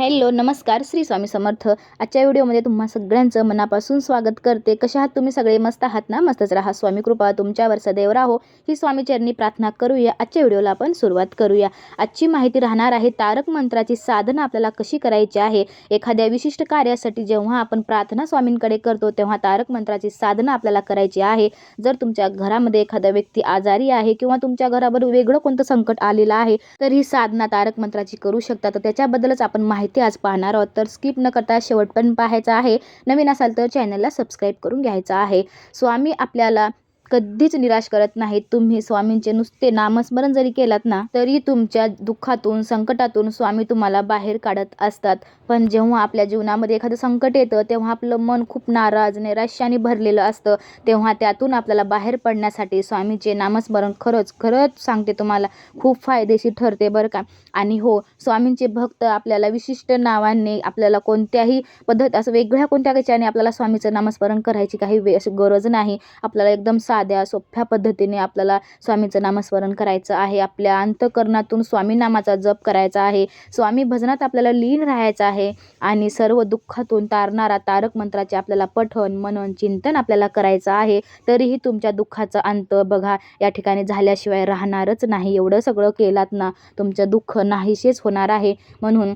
Hello नमस्कार श्री स्वामी समर्थ। आजच्या व्हिडिओमध्ये तुम्हा सगळ्यांचं मनापासून स्वागत करते। कशा आहात तुम्ही सगळे? मस्त आहात ना? मस्तच राहा। स्वामी कृपा तुमच्यावर सदैव राहो ही स्वामी चरणी प्रार्थना करूया। आजच्या व्हिडिओला आपण सुरुवात करूया। आजची माहिती राहणार आहे तारक मंत्राची साधना आपल्याला कशी करायची आहे। एखाद्या विशिष्ट कार्यासाठी जेव्हा आपण प्रार्थना स्वामींकडे करतो तेव्हा तारक मंत्राची साधना आपल्याला करायची आहे। जर तुमच्या घरामध्ये एखादा व्यक्ती आजारी आहे किंवा तुमच्या घरावर वेगळं कोणतं संकट आलेलं आहे तर ही साधना तारक मंत्राची करू शकता। तर त्याच्याबद्दलच आपण माहिती आज पाहणार आहोत, तर स्किप न करता शेवटपर्यंत पाहायचा आहे। नवीन असाल तर चॅनलला सबस्क्राईब करून घ्यायचा आहे। स्वामी आपल्याला कधीच निराश करत नाहीत। तुम्ही स्वामींचे नुसते नामस्मरण जरी केलात ना तरी तुमच्या दुःखातून संकटातून स्वामी तुम्हाला बाहेर काढत असतात। पण जेव्हा आपल्या जीवनामध्ये एखादं संकट येतं तेव्हा आपलं मन खूप नाराज नैराश्याने भरलेलं असतं, तेव्हा त्यातून आपल्याला बाहेर पडण्यासाठी स्वामीचे नामस्मरण खरंच सांगते तुम्हाला खूप फायदेशीर ठरते बरं का। आणि हो, स्वामींचे भक्त आपल्याला विशिष्ट नावाने आपल्याला कोणत्याही पद्धत असं वेगळ्या कोणत्या याच्याने आपल्याला स्वामीचं नामस्मरण करायची काही अशी गरज नाही। आपल्याला एकदम साध्या सोप्या पद्धतीने आपल्याला स्वामीचं नामस्मरण करायचं आहे। आपल्या अंतःकरणातून स्वामी नामाचा जप करायचा आहे। स्वामी भजनात आपल्याला लीन राहायचं आहे आणि सर्व दुःखातून तारणारा तारक मंत्राचे आपल्याला पठण मनन चिंतन आपल्याला करायचं आहे। तरीही तुमच्या दुःखाचा अंत बघा या ठिकाणी झाल्याशिवाय राहणारच नाही। एवढं सगळं केलात ना तुमचं दुःख नाहीसेच होणार आहे। म्हणून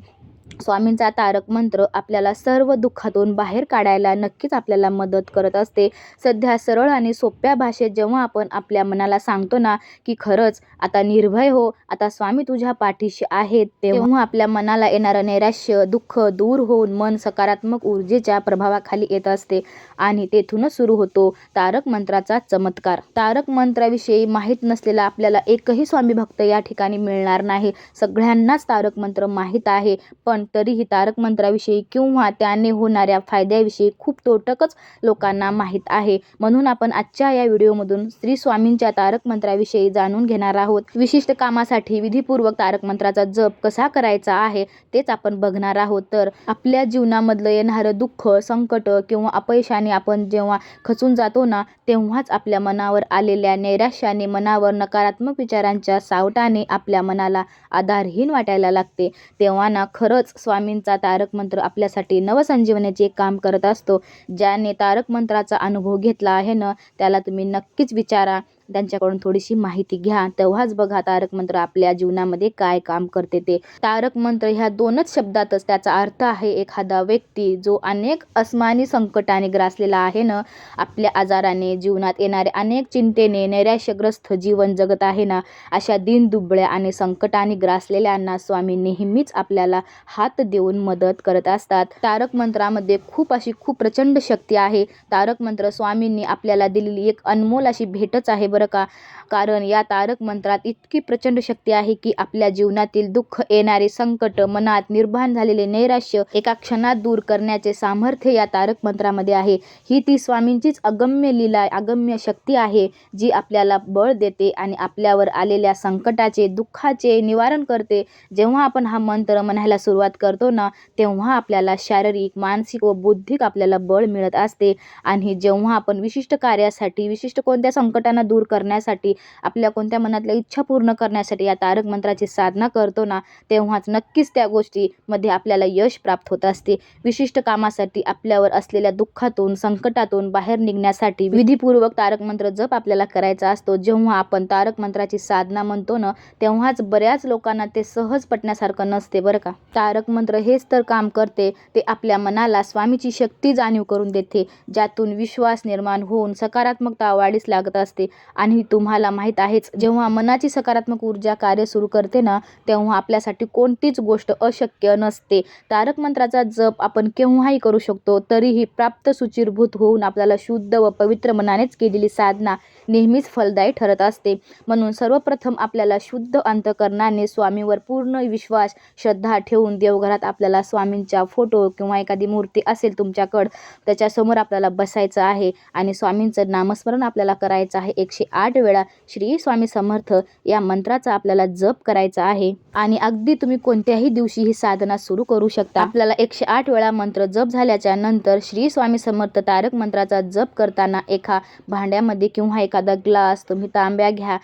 स्वामींचा तारक मंत्र आपल्याला सर्व दुःखातून बाहेर काढायला नक्कीच आपल्याला मदत करत असते। सध्या सरळ आणि सोप्या भाषेत जेव्हा आपण आपल्या मनाला सांगतो ना की खरंच आता निर्भय हो, आता स्वामी तुझ्या पाठीशी आहेत, तेव्हा आपल्या मनाला येणारं नैराश्य दुःख दूर होऊन मन सकारात्मक ऊर्जेच्या प्रभावाखाली येत असते आणि तेथूनच सुरू होतो तारक मंत्राचा चमत्कार। तारक मंत्राविषयी माहीत नसलेला आपल्याला एकही स्वामी भक्त या ठिकाणी मिळणार नाही। सगळ्यांनाच तारक मंत्र माहीत आहे, पण तरीही तारक मंत्राविषयी किंवा त्याने होणाऱ्या फायद्याविषयी खूप तोटकच लोकांना माहीत आहे। म्हणून आपण आजच्या या व्हिडिओमधून श्री स्वामींच्या तारक मंत्राविषयी जाणून घेणार आहोत। विशिष्ट कामासाठी विधीपूर्वक तारक मंत्राचा जप कसा करायचा आहे तेच आपण बघणार आहोत। तर आपल्या जीवनामधलं येणारं दुःख संकट किंवा अपयशाने आपण जेव्हा खचून जातो ना तेव्हाच आपल्या मनावर आलेल्या नैराश्याने मनावर नकारात्मक विचारांच्या सावटाने आपल्या मनाला आधारहीन वाटायला लागते, तेव्हा ना खरंच स्वामींचा तारक मंत्र आपल्यासाठी नवसंजीवनाचे काम करत असतो। ज्याने तारक मंत्राचा अनुभव घेतला आहे ना त्याला तुम्ही नक्कीच विचारा, त्यांच्याकडून थोडीशी माहिती घ्या, तेव्हाच बघा तारक मंत्र आपल्या जीवनामध्ये काय काम करते ते। तारक मंत्र ह्या दोनच शब्दातच त्याचा अर्थ आहे एखादा व्यक्ती जो अनेक अस्मानी संकटाने ग्रासलेला आहे ना, आपल्या आजाराने जीवनात येणारे अनेक चिंतेने नैराश्यग्रस्त जीवन जगत आहे ना, अशा दीनदुबळ्या आणि संकटाने ग्रासलेल्यांना स्वामी नेहमीच आपल्याला हात देऊन मदत करत असतात। तारक मंत्रामध्ये खूप प्रचंड शक्ती आहे। तारक मंत्र स्वामींनी आपल्याला दिलेली एक अनमोल अशी भेटच आहे बरं का। कारण या तारक मंत्रात इतकी प्रचंड शक्ती आहे की आपल्या जीवनातील दुःख येणारे संकट मनात निर्माण झालेले नैराश्य एका क्षणात दूर करण्याचे सामर्थ्य या तारक मंत्रामध्ये आहे। ही ती स्वामींचीच अगम्य लीला अगम्य शक्ती आहे जी आपल्याला बळ देते आणि आपल्यावर आलेल्या संकटाचे दुःखाचे निवारण करते। जेव्हा आपण हा मंत्र म्हणायला सुरुवात करतो ना तेव्हा आपल्याला शारीरिक मानसिक व बौद्धिक आपल्याला बळ मिळत असते। आणि जेव्हा आपण विशिष्ट कार्यासाठी विशिष्ट कोणत्या संकटांना दूर करण्यासाठी आपल्या कोणत्या मनातल्या इच्छा पूर्ण करण्यासाठी या तारक मंत्राची साधना करतो ना तेव्हाच नक्कीच त्या गोष्टीमध्ये आपल्याला यश प्राप्त होत असते। विशिष्ट कामासाठी आपल्यावर असलेल्या दुःखातून संकटातून बाहेर निघण्यासाठी विधीपूर्वक तारक मंत्र जप आपल्याला करायचा असतो। जेव्हा आपण तारक मंत्राची साधना म्हणतो ना तेव्हाच बऱ्याच लोकांना ते सहज पटण्यासारखं नसते बरं का। तारक मंत्र हेच तर काम करते, ते आपल्या मनाला स्वामीची शक्ती जाणीव करून देते, ज्यातून विश्वास निर्माण होऊन सकारात्मकता वाढीस लागत असते। आणि तुम्हाला माहीत आहेच, जेव्हा मनाची सकारात्मक ऊर्जा कार्य सुरू करते ना तेव्हा आपल्यासाठी कोणतीच गोष्ट अशक्य नसते। तारक मंत्राचा जप आपण केव्हाही करू शकतो, तरीही प्राप्त शुचिर्भूत होऊन आपल्याला शुद्ध व पवित्र मनानेच केलेली साधना नेहमीच फलदायी ठरत असते। म्हणून सर्वप्रथम आपल्याला शुद्ध अंतःकरणाने स्वामीवर पूर्ण विश्वास श्रद्धा ठेवून देवघरात आपल्याला स्वामींचा फोटो किंवा एखादी मूर्ती असेल तुमच्याकडं त्याच्यासमोर आपल्याला बसायचं आहे आणि स्वामींचं नामस्मरण आपल्याला करायचं आहे 108 वेळा श्री स्वामी समर्थ या मंत्राचा आपल्याला जप करायचा आहे आणि अगदी तुम्ही कोणत्याही दिवशी ही साधना सुरू करू शकता। आपल्याला 108 वेळा मंत्र जप झाल्याच्या नंतर श्री स्वामी समर्थ तारक मंत्राचा जप करताना एका भांड्यामध्ये किंवा एखादा ग्लास, तुम्ही तांब्या घ्या,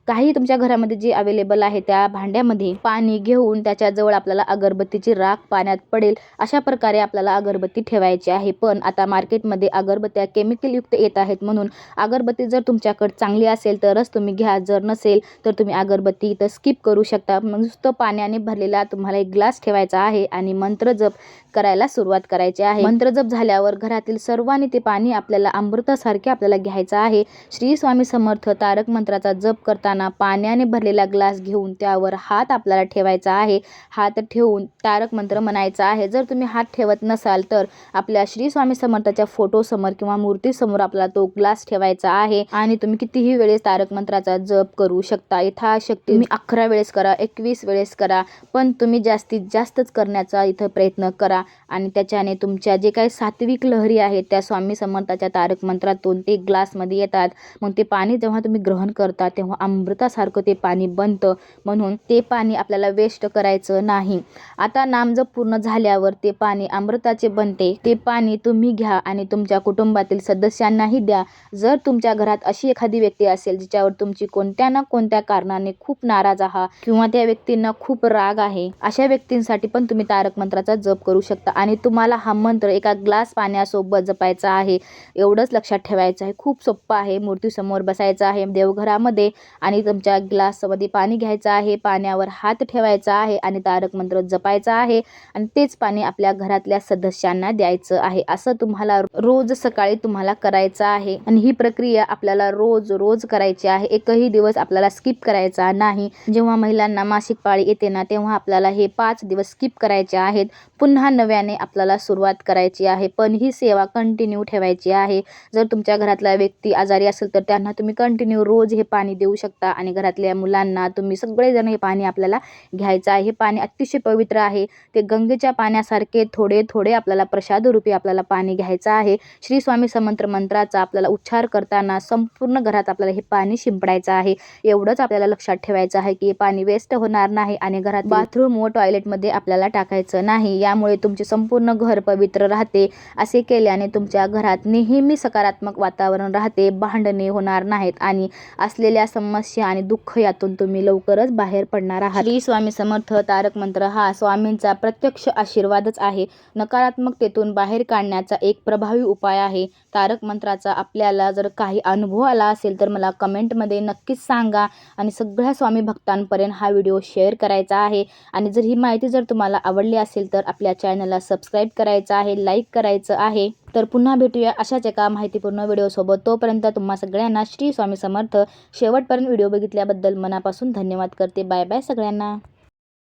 काही तुमच्या घरामध्ये जे अवेलेबल आहे त्या भांड्यामध्ये पाणी घेऊन त्याच्याजवळ आपल्याला अगरबत्तीची राख पाण्यात पडेल अशा प्रकारे आपल्याला अगरबत्ती ठेवायची आहे। पण आता मार्केटमध्ये अगरबत्त्या केमिकल युक्त येत आहेत, म्हणून अगरबत्ती जर तुमच्याकडे चांगली असेल तरच तुम्ही घ्या, जर नसेल तर तुम्ही अगरबत्ती इथं स्किप करू शकता। नुसतं पाण्याने भरलेला तुम्हाला एक ग्लास ठेवायचा आहे आणि मंत्र जप करायला सुरुवात करायची आहे। मंत्र जप झाल्यावर घरातील सर्वांनी ते पाणी आपल्याला अमृतासारखे आपल्याला घ्यायचं आहे। श्री स्वामी समर्थ तारक मंत्राचा जप करताना पाण्याने भरलेला ग्लास घेऊन त्यावर हात आपल्याला ठेवायचा आहे। हात ठेवून तारक मंत्र म्हणायचा आहे। जर तुम्ही हात ठेवत नसाल तर आपल्या श्री स्वामी समर्थाच्या फोटो समोर किंवा मूर्ती समोर आपल्याला तो ग्लास ठेवायचा आहे आणि तुम्ही कितीही वेळेस तारक मंत्राचा जप करू शकता। यथाशक्ती तुम्ही 11 वेळेस करा, 21 वेळेस करा, पण तुम्ही जास्तीत जास्तच करण्याचा इथं प्रयत्न करा आणि त्याच्याने तुमच्या जे काही सात्विक लहरी आहेत त्या स्वामी समर्थाच्या तारक मंत्रातून ते ग्लासमध्ये येतात। मग ते पाणी जेव्हा तुम्ही ग्रहण करता तेव्हा अमृतासारखं ते पाणी बनतं, म्हणून ते पाणी आपल्याला वेस्ट करायचं नाही। आता नामजप पूर्ण झाल्यावर ते पाणी अमृताचे बनते। ते पाणी तुम्ही घ्या आणि तुमच्या कुटुंबातील सदस्यांनाही द्या। जर तुमच्या घरात अशी एखादी व्यक्ती असेल जिच्यावर तुमची कोणत्या ना कोणत्या कारणाने खूप नाराज आहात किंवा त्या व्यक्तींना खूप राग आहे, अशा व्यक्तींसाठी पण तुम्ही तारक मंत्राचा जप करू शकता आणि तुम्हाला हा मंत्र एका ग्लास पाण्यासोबत जपायचा आहे। एवढंच लक्षात ठेवायचं आहे, खूप सोपं आहे। मूर्तीसमोर बसायचं आहे देवघरामध्ये आणि तुमच्या ग्लासमध्ये पाणी घ्यायचं आहे, पाण्यावर हात ठेवायचा आहे आणि तारक मंत्र जपायचा आहे आणि तेच पाणी आपल्या घरातल्या सदस्यांना द्यायचं आहे। असं तुम्हाला रोज सकाळी तुम्हाला करायचं आहे आणि ही प्रक्रिया आपल्याला रोज रोज करायची आहे। एकही दिवस आपल्याला स्किप करायचा नाही। जेव्हा महिलांना मासिक पाळी येते ना तेव्हा आपल्याला हे 5 दिवस स्किप करायचे आहेत, पुन्हा नव्याने आपल्याला सुरुवात करायची आहे, पण ही सेवा कंटिन्यू ठेवायची आहे। जर तुमच्या घरातला व्यक्ती आजारी असेल तर त्यांना तुम्ही कंटिन्यू रोज हे पाणी देऊ शकता आणि घरातल्या मुलांना तुम्ही सगळेजण हे पाणी आपल्याला घ्यायचं आहे। हे पाणी अतिशय पवित्र आहे, ते गंगेच्या पाण्यासारखे थोडे थोडे आपल्याला प्रसाद रूपी आपल्याला पाणी घ्यायचं आहे। श्री स्वामी समर्थ मंत्राचा आपल्याला उच्चार करताना संपूर्ण घरात आपल्याला हे पाणी शिंपडायचं आहे। एवढंच आपल्याला लक्षात ठेवायचं आहे की हे पाणी वेस्ट होणार नाही आणि घरात बाथरूम व टॉयलेटमध्ये आपल्याला टाकायचं नाही, यामुळे तुमचे संपूर्ण घर पवित्र राहते। असे केल्याने तुमच्या घरात नेहमी सकारात्मक वातावरण राहते, भांडणे होणार नाहीत आणि असलेल्या समस्या आणि दुःख यातून तुम्ही लवकरच बाहेर पडणार आहात। श्री स्वामी समर्थ तारक मंत्र हा स्वामींचा प्रत्यक्ष आशीर्वादच आहे, नकारात्मकतेतून बाहेर काढण्याचा एक प्रभावी उपाय आहे। तारक मंत्राचा आपल्याला जर काही अनुभव आला असेल तर मला कमेंटमध्ये नक्कीच सांगा आणि सगळ्या स्वामी भक्तांपर्यंत हा व्हिडिओ शेअर करायचा आहे आणि जर ही माहिती जर तुम्हाला आवडली असेल तर आपल्या चॅनलला सबस्क्राईब करायचं आहे, लाईक करायचं आहे। तर पुन्हा भेटूया अशाच एका माहितीपूर्ण व्हिडिओसोबत। तोपर्यंत तुम्हा सगळ्यांना श्री स्वामी समर्थ। शेवटपर्यंत व्हिडिओ बघितल्याबद्दल मनापासून धन्यवाद करते। बाय बाय सगळ्यांना।